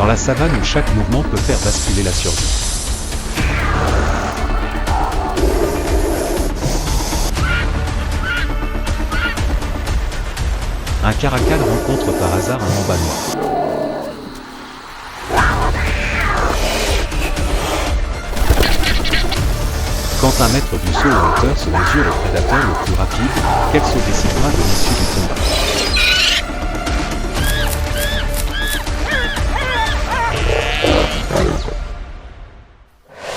Dans la savane où chaque mouvement peut faire basculer la survie. Un caracal rencontre par hasard un mamba noir. Quand un maître du saut en hauteur se mesure au prédateur le plus rapide, quel saut décidera de l'issue du combat.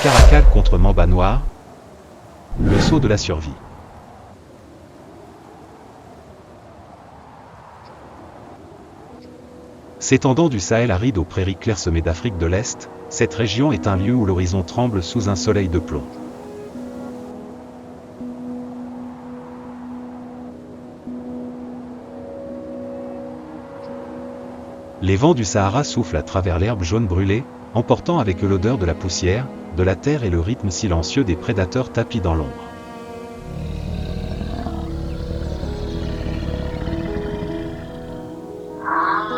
Caracal contre mamba noir, le saut de la survie. S'étendant du Sahel aride aux prairies clairsemées d'Afrique de l'Est, cette région est un lieu où l'horizon tremble sous un soleil de plomb. Les vents du Sahara soufflent à travers l'herbe jaune brûlée, emportant avec eux l'odeur de la poussière, de la terre et le rythme silencieux des prédateurs tapis dans l'ombre.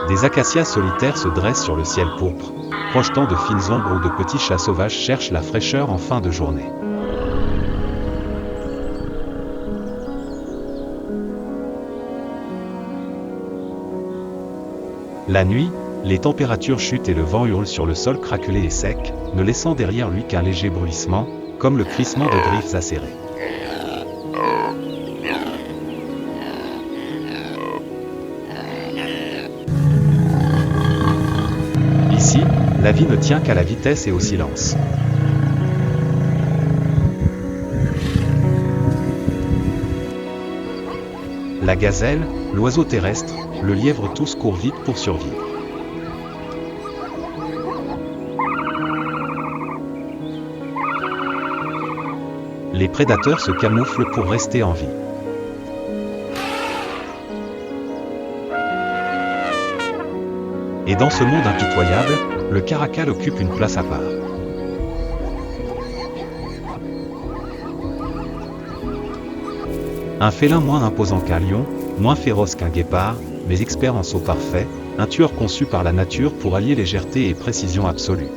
Des acacias solitaires se dressent sur le ciel pourpre, projetant de fines ombres où de petits chats sauvages cherchent la fraîcheur en fin de journée. La nuit, les températures chutent et le vent hurle sur le sol craquelé et sec, ne laissant derrière lui qu'un léger bruissement, comme le crissement de griffes acérées. Ici, la vie ne tient qu'à la vitesse et au silence. La gazelle, l'oiseau terrestre, le lièvre tous courent vite pour survivre. Les prédateurs se camouflent pour rester en vie. Et dans ce monde impitoyable, le caracal occupe une place à part. Un félin moins imposant qu'un lion, moins féroce qu'un guépard, mais expert en saut parfait, un tueur conçu par la nature pour allier légèreté et précision absolue.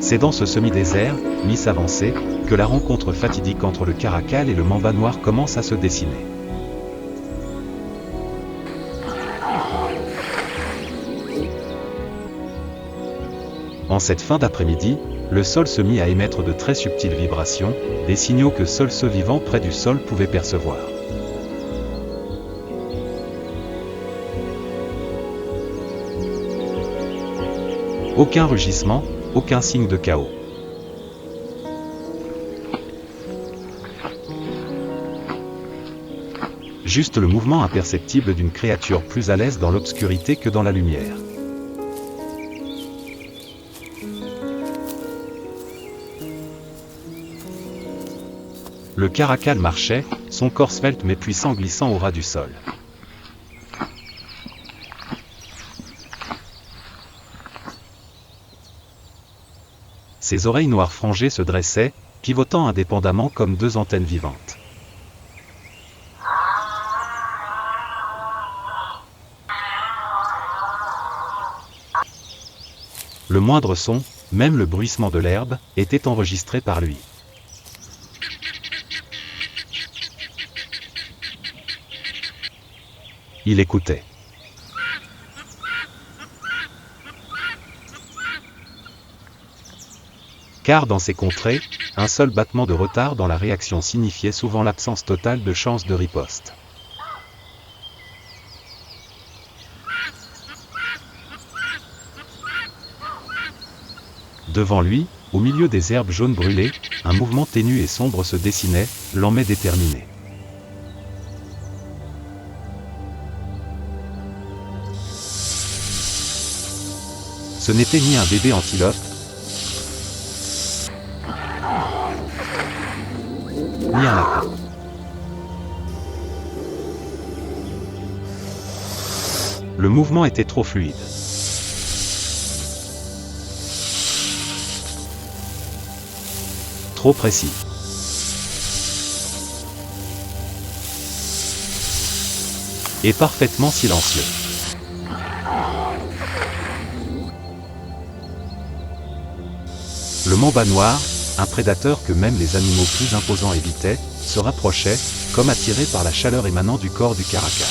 C'est dans ce semi-désert, mi-avancé, que la rencontre fatidique entre le caracal et le mamba noir commence à se dessiner. En cette fin d'après-midi, le sol se mit à émettre de très subtiles vibrations, des signaux que seuls ceux vivant près du sol pouvaient percevoir. Aucun rugissement, aucun signe de chaos. Juste le mouvement imperceptible d'une créature plus à l'aise dans l'obscurité que dans la lumière. Le caracal marchait, son corps svelte mais puissant glissant au ras du sol. Ses oreilles noires frangées se dressaient, pivotant indépendamment comme deux antennes vivantes. Le moindre son, même le bruissement de l'herbe, était enregistré par lui. Il écoutait. Car dans ces contrées, un seul battement de retard dans la réaction signifiait souvent l'absence totale de chance de riposte. Devant lui, au milieu des herbes jaunes brûlées, un mouvement ténu et sombre se dessinait, lent mais déterminé. Ce n'était ni un bébé antilope, ni un lapin. Le mouvement était trop fluide. Trop précis. Et parfaitement silencieux. Le mamba noir, un prédateur que même les animaux plus imposants évitaient, se rapprochait, comme attiré par la chaleur émanant du corps du caracal.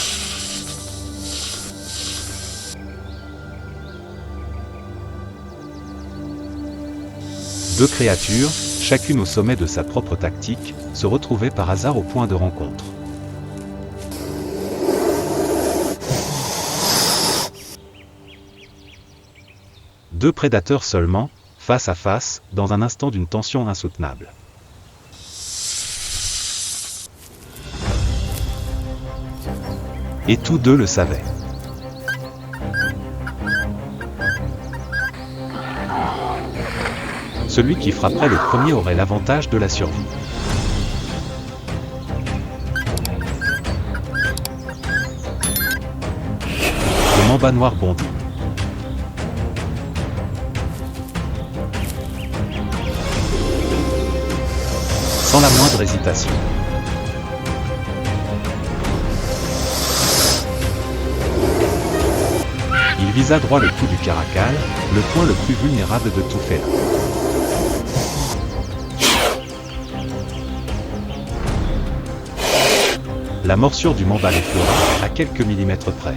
Deux créatures, chacune au sommet de sa propre tactique, se retrouvaient par hasard au point de rencontre. Deux prédateurs seulement, face à face, dans un instant d'une tension insoutenable. Et tous deux le savaient. Celui qui frapperait le premier aurait l'avantage de la survie. Le mamba noir bondit. Sans la moindre hésitation. Il visa droit le cou du caracal, le point le plus vulnérable de tout félin. La morsure du mamba l'effleura, à quelques millimètres près.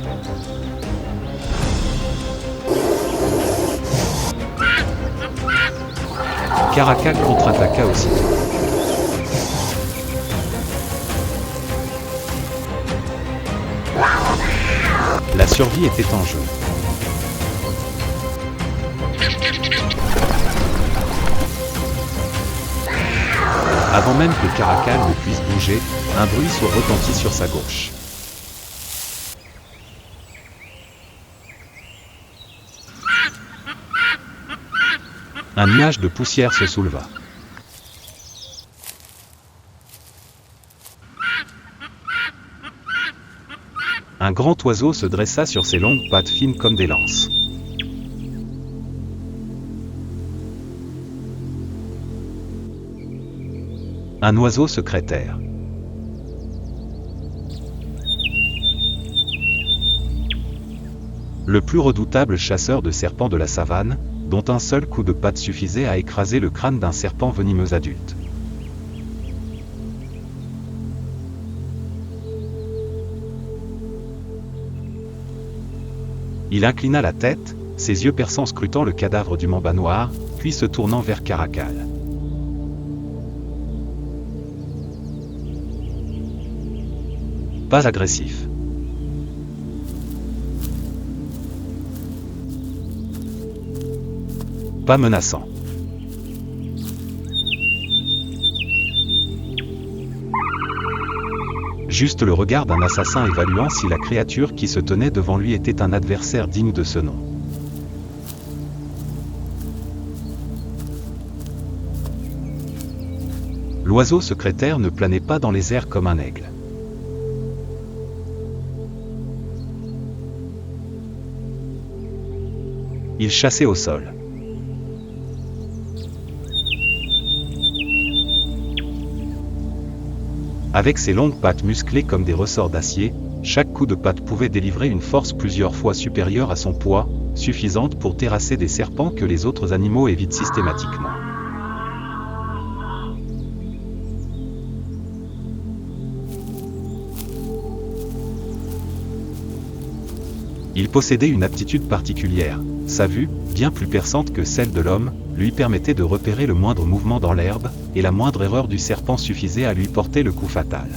Caracal contre-attaqua aussitôt. La survie était en jeu. Avant même que Caracal ne puisse bouger, un bruit sourd retentit sur sa gauche. Un nuage de poussière se souleva. Un grand oiseau se dressa sur ses longues pattes fines comme des lances. Un oiseau secrétaire. Le plus redoutable chasseur de serpents de la savane, dont un seul coup de patte suffisait à écraser le crâne d'un serpent venimeux adulte. Il inclina la tête, ses yeux perçants scrutant le cadavre du mamba noir, puis se tournant vers Caracal. Pas agressif. Pas menaçant. Juste le regard d'un assassin évaluant si la créature qui se tenait devant lui était un adversaire digne de ce nom. L'oiseau secrétaire ne planait pas dans les airs comme un aigle. Il chassait au sol. Avec ses longues pattes musclées comme des ressorts d'acier, chaque coup de patte pouvait délivrer une force plusieurs fois supérieure à son poids, suffisante pour terrasser des serpents que les autres animaux évitent systématiquement. Il possédait une aptitude particulière. Sa vue, bien plus perçante que celle de l'homme, lui permettait de repérer le moindre mouvement dans l'herbe, et la moindre erreur du serpent suffisait à lui porter le coup fatal.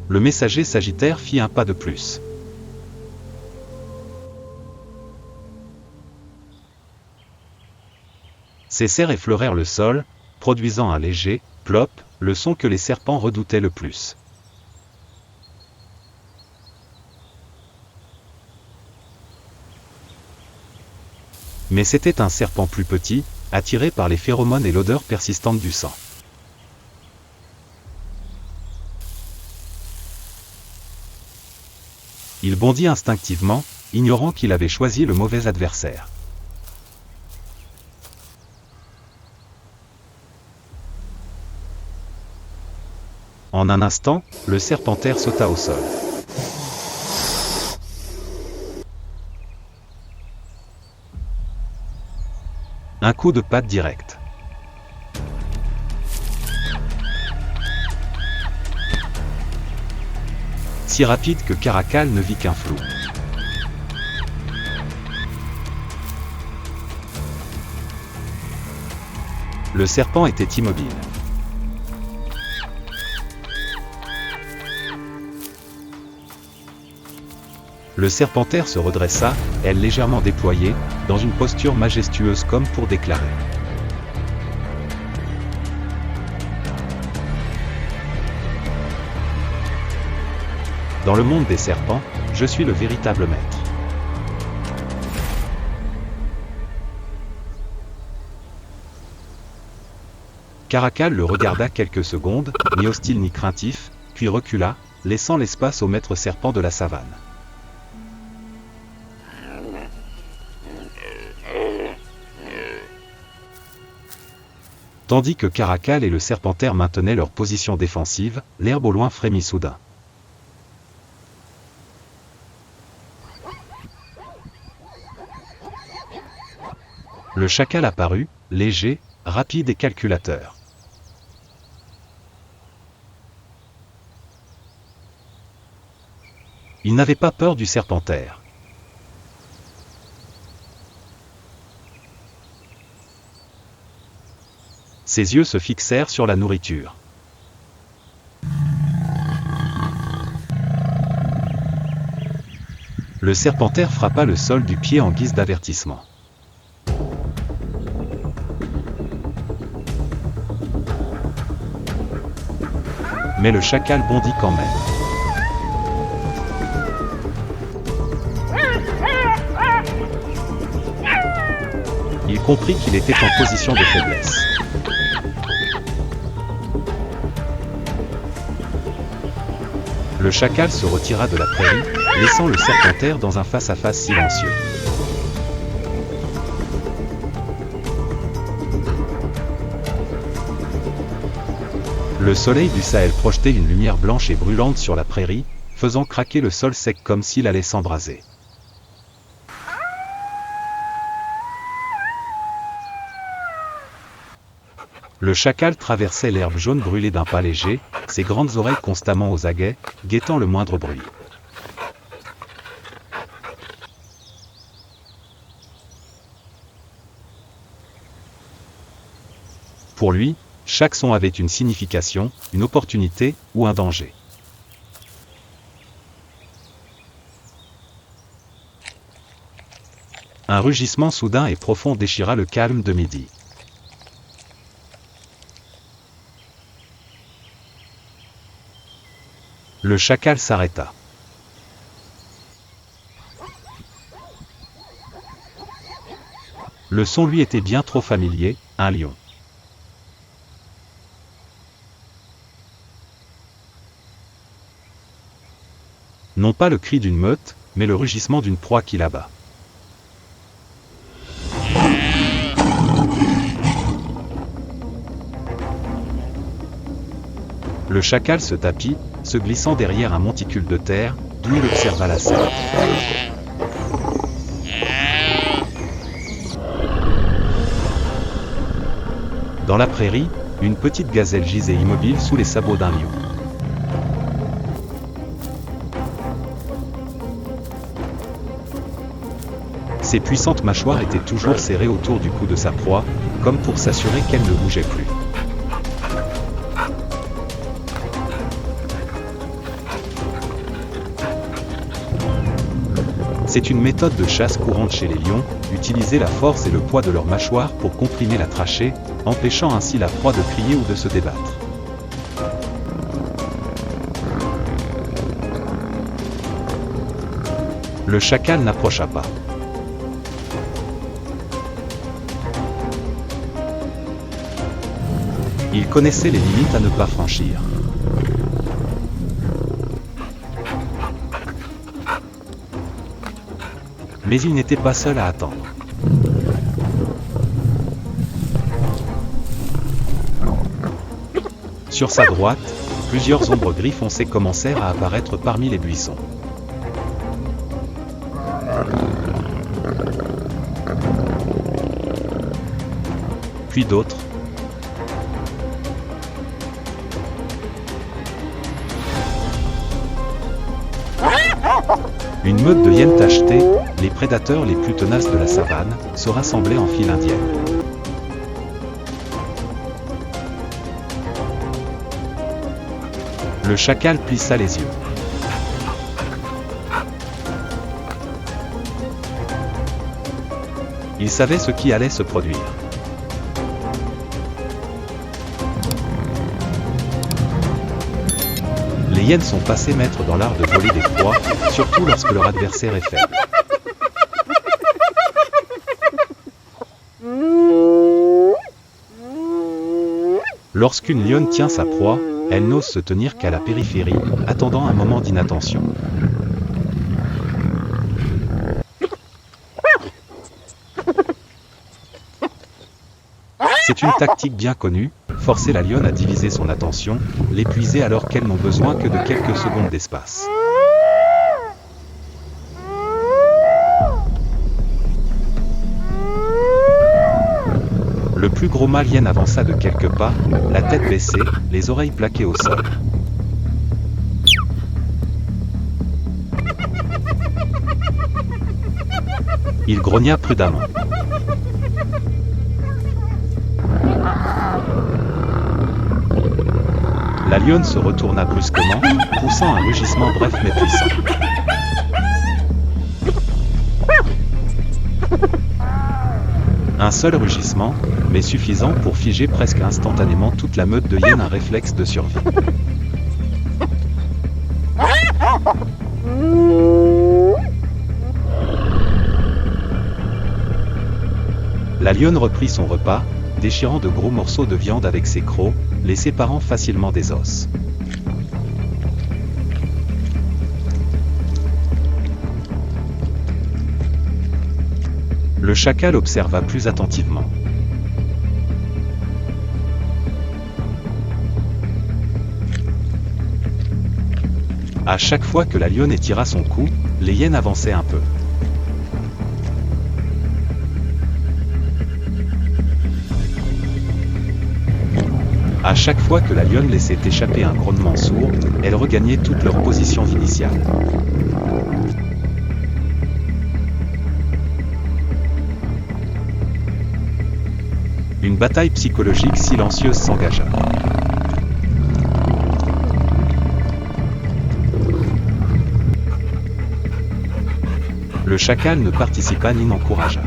Le messager sagittaire fit un pas de plus. Ses serres effleurèrent le sol, produisant un léger plop, le son que les serpents redoutaient le plus. Mais c'était un serpent plus petit, attiré par les phéromones et l'odeur persistante du sang. Il bondit instinctivement, ignorant qu'il avait choisi le mauvais adversaire. En un instant, le serpentaire sauta au sol. Un coup de patte direct. Si rapide que Caracal ne vit qu'un flou. Le serpent était immobile. Le serpentaire se redressa, aile légèrement déployée, dans une posture majestueuse comme pour déclarer. Dans le monde des serpents, je suis le véritable maître. Caracal le regarda quelques secondes, ni hostile ni craintif, puis recula, laissant l'espace au maître serpent de la savane. Tandis que Caracal et le serpentaire maintenaient leur position défensive, l'herbe au loin frémit soudain. Le chacal apparut, léger, rapide et calculateur. Il n'avait pas peur du serpentaire. Ses yeux se fixèrent sur la nourriture. Le serpentaire frappa le sol du pied en guise d'avertissement. Mais le chacal bondit quand même. Il comprit qu'il était en position de faiblesse. Le chacal se retira de la prairie, laissant le serpentaire dans un face-à-face silencieux. Le soleil du Sahel projetait une lumière blanche et brûlante sur la prairie, faisant craquer le sol sec comme s'il allait s'embraser. Le chacal traversait l'herbe jaune brûlée d'un pas léger, ses grandes oreilles constamment aux aguets, guettant le moindre bruit. Pour lui, chaque son avait une signification, une opportunité ou un danger. Un rugissement soudain et profond déchira le calme de midi. Le chacal s'arrêta. Le son lui était bien trop familier, un lion. Non pas le cri d'une meute, mais le rugissement d'une proie qui l'abat. Le chacal se tapit, se glissant derrière un monticule de terre, d'où il observa la scène. Dans la prairie, une petite gazelle gisait immobile sous les sabots d'un lion. Ses puissantes mâchoires étaient toujours serrées autour du cou de sa proie, comme pour s'assurer qu'elle ne bougeait plus. C'est une méthode de chasse courante chez les lions, utiliser la force et le poids de leurs mâchoires pour comprimer la trachée, empêchant ainsi la proie de crier ou de se débattre. Le chacal n'approcha pas. Il connaissait les limites à ne pas franchir. Mais il n'était pas seul à attendre. Sur sa droite, Plusieurs ombres gris foncé commencèrent à apparaître parmi les buissons. Puis d'autres. Une meute de hyènes tachetées, les prédateurs les plus tenaces de la savane, se rassemblaient en file indienne. Le chacal plissa les yeux. Il savait ce qui allait se produire. Les hyènes sont passées maîtres dans l'art de voler des proies, surtout lorsque leur adversaire est faible. Lorsqu'une lionne tient sa proie, elle n'ose se tenir qu'à la périphérie, attendant un moment d'inattention. C'est une tactique bien connue, forcer la lionne à diviser son attention, l'épuiser alors qu'elles n'ont besoin que de quelques secondes d'espace. Le plus gros mâle hyène avança de quelques pas, la tête baissée, les oreilles plaquées au sol. Il grogna prudemment. La lionne se retourna brusquement, poussant un rugissement bref mais puissant. Un seul rugissement, mais suffisant pour figer presque instantanément toute la meute de hyènes, un réflexe de survie. La lionne reprit son repas, déchirant de gros morceaux de viande avec ses crocs, les séparant facilement des os. Le chacal observa plus attentivement. À chaque fois que la lionne étira son cou, les hyènes avançaient un peu. À chaque fois que la lionne laissait échapper un grognement sourd, elles regagnaient toute leur position initiale. Une bataille psychologique silencieuse s'engagea. Le chacal ne participa ni n'encouragea.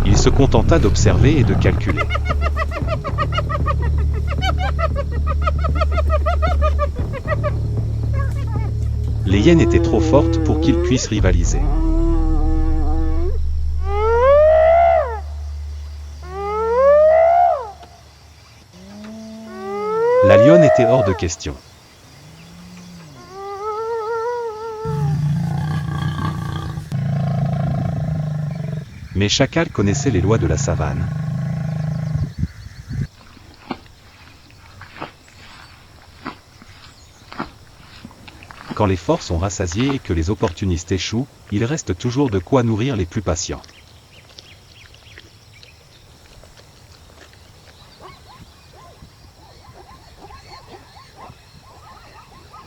Il se contenta d'observer et de calculer. Les hyènes étaient trop fortes pour qu'ils puissent rivaliser. La lionne était hors de question. Mais Chacal connaissait les lois de la savane. Quand les forces sont rassasiées et que les opportunistes échouent, il reste toujours de quoi nourrir les plus patients.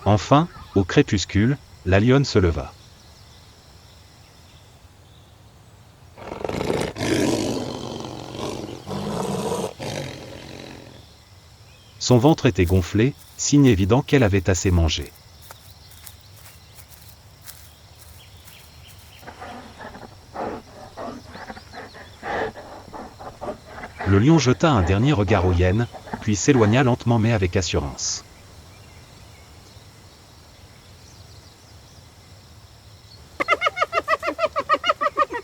Enfin, au crépuscule, la lionne se leva. Son ventre était gonflé, signe évident qu'elle avait assez mangé. Le lion jeta un dernier regard aux hyènes, puis s'éloigna lentement mais avec assurance.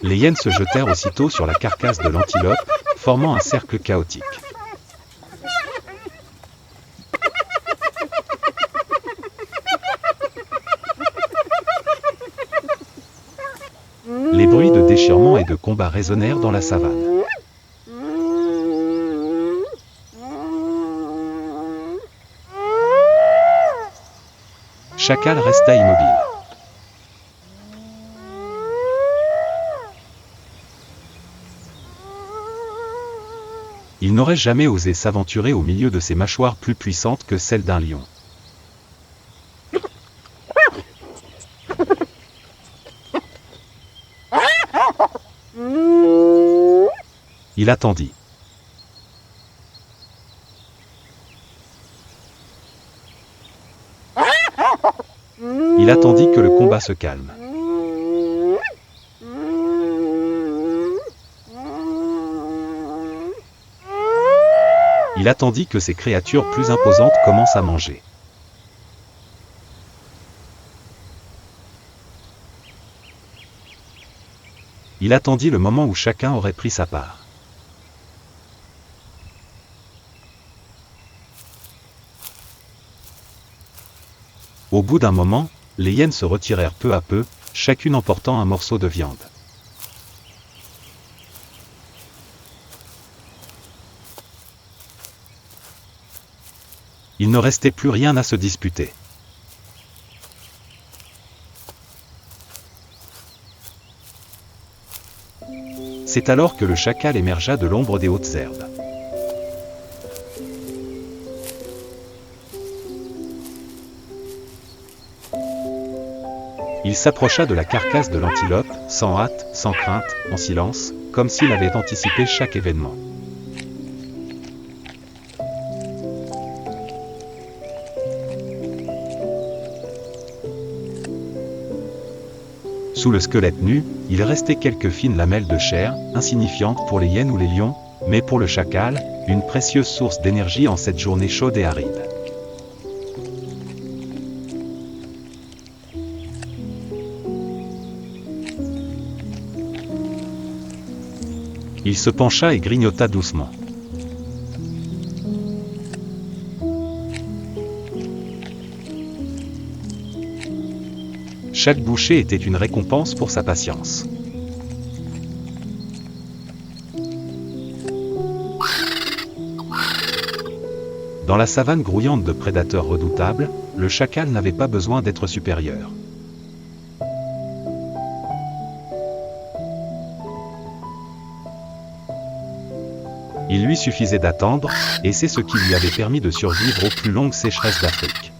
Les hyènes se jetèrent aussitôt sur la carcasse de l'antilope, formant un cercle chaotique. Les bruits de déchirements et de combats résonnèrent dans la savane. Chacal resta immobile. Il n'aurait jamais osé s'aventurer au milieu de ces mâchoires plus puissantes que celles d'un lion. Il attendit. Il attendit que le combat se calme. Il attendit que ces créatures plus imposantes commencent à manger. Il attendit le moment où chacun aurait pris sa part. Au bout d'un moment, les hyènes se retirèrent peu à peu, chacune emportant un morceau de viande. Il ne restait plus rien à se disputer. C'est alors que le chacal émergea de l'ombre des hautes herbes. Il s'approcha de la carcasse de l'antilope, sans hâte, sans crainte, en silence, comme s'il avait anticipé chaque événement. Sous le squelette nu, il restait quelques fines lamelles de chair, insignifiantes pour les hyènes ou les lions, mais pour le chacal, une précieuse source d'énergie en cette journée chaude et aride. Il se pencha et grignota doucement. Chaque bouchée était une récompense pour sa patience. Dans la savane grouillante de prédateurs redoutables, le chacal n'avait pas besoin d'être supérieur. Il lui suffisait d'attendre, et c'est ce qui lui avait permis de survivre aux plus longues sécheresses d'Afrique.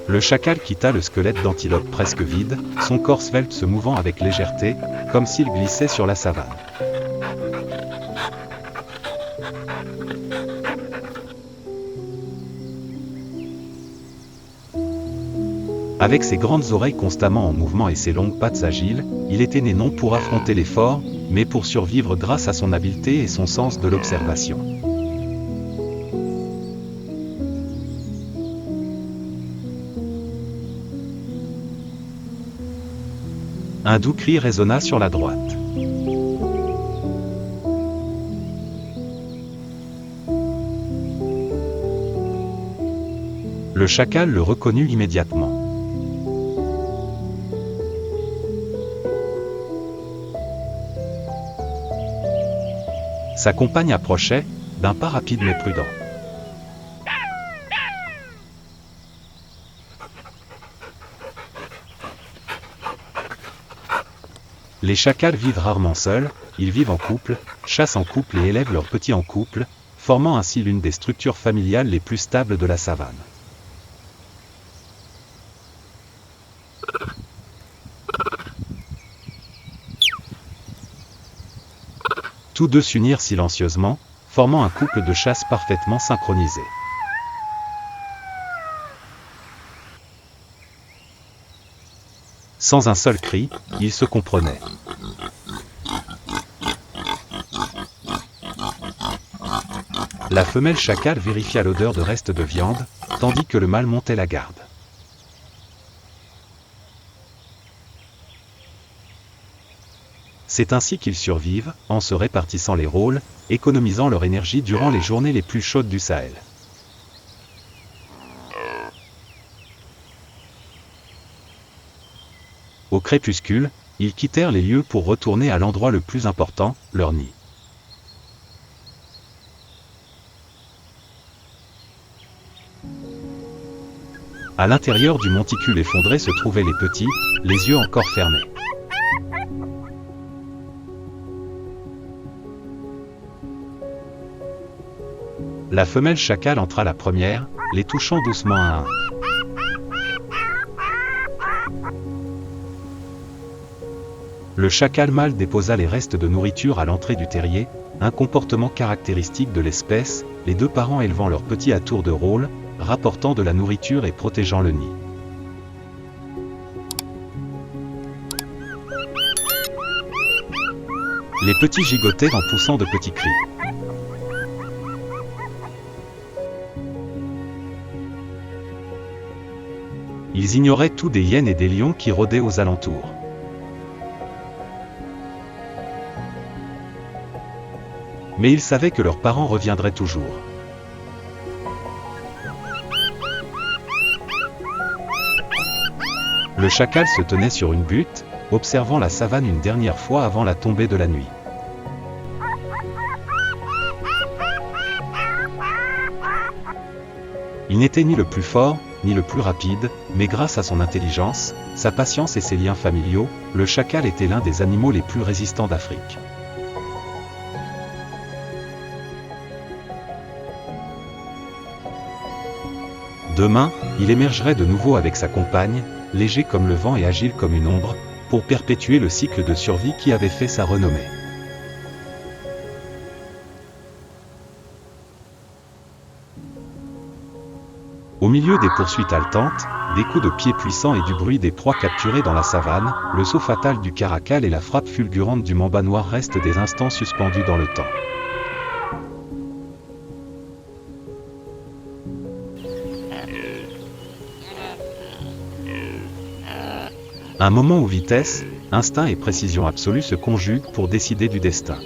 Le chacal quitta le squelette d'antilope presque vide, son corps svelte se mouvant avec légèreté, comme s'il glissait sur la savane. Avec ses grandes oreilles constamment en mouvement et ses longues pattes agiles, il était né non pour affronter l'effort, mais pour survivre grâce à son habileté et son sens de l'observation. Un doux cri résonna sur la droite. Le chacal le reconnut immédiatement. Sa compagne approchait, d'un pas rapide mais prudent. Les chacals vivent rarement seuls, ils vivent en couple, chassent en couple et élèvent leurs petits en couple, formant ainsi l'une des structures familiales les plus stables de la savane. Tous deux s'unirent silencieusement, formant un couple de chasse parfaitement synchronisé. Sans un seul cri, ils se comprenaient. La femelle chacal vérifia l'odeur de restes de viande, tandis que le mâle montait la garde. C'est ainsi qu'ils survivent, en se répartissant les rôles, économisant leur énergie durant les journées les plus chaudes du Sahel. Au crépuscule, ils quittèrent les lieux pour retourner à l'endroit le plus important, leur nid. À l'intérieur du monticule effondré se trouvaient les petits, les yeux encore fermés. La femelle chacal entra la première, les touchant doucement un à un. Le chacal mâle déposa les restes de nourriture à l'entrée du terrier, un comportement caractéristique de l'espèce, les deux parents élevant leurs petits à tour de rôle, rapportant de la nourriture et protégeant le nid. Les petits gigotaient en poussant de petits cris. Ils ignoraient tout des hyènes et des lions qui rôdaient aux alentours. Mais ils savaient que leurs parents reviendraient toujours. Le chacal se tenait sur une butte, observant la savane une dernière fois avant la tombée de la nuit. Il n'était ni le plus fort, ni le plus rapide, mais grâce à son intelligence, sa patience et ses liens familiaux, le chacal était l'un des animaux les plus résistants d'Afrique. Demain, il émergerait de nouveau avec sa compagne, léger comme le vent et agile comme une ombre, pour perpétuer le cycle de survie qui avait fait sa renommée. Au milieu des poursuites haletantes, des coups de pied puissants et du bruit des proies capturées dans la savane, le saut fatal du caracal et la frappe fulgurante du mamba noir restent des instants suspendus dans le temps. Un moment où vitesse, instinct et précision absolue se conjuguent pour décider du destin.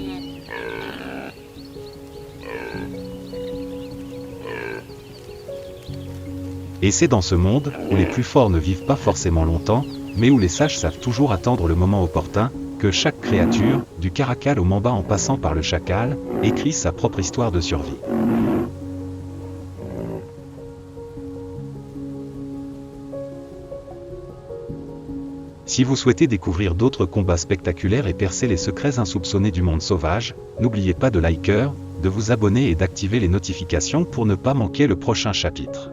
Et c'est dans ce monde, où les plus forts ne vivent pas forcément longtemps, mais où les sages savent toujours attendre le moment opportun, que chaque créature, du caracal au mamba en passant par le chacal, écrit sa propre histoire de survie. Si vous souhaitez découvrir d'autres combats spectaculaires et percer les secrets insoupçonnés du monde sauvage, n'oubliez pas de liker, de vous abonner et d'activer les notifications pour ne pas manquer le prochain chapitre.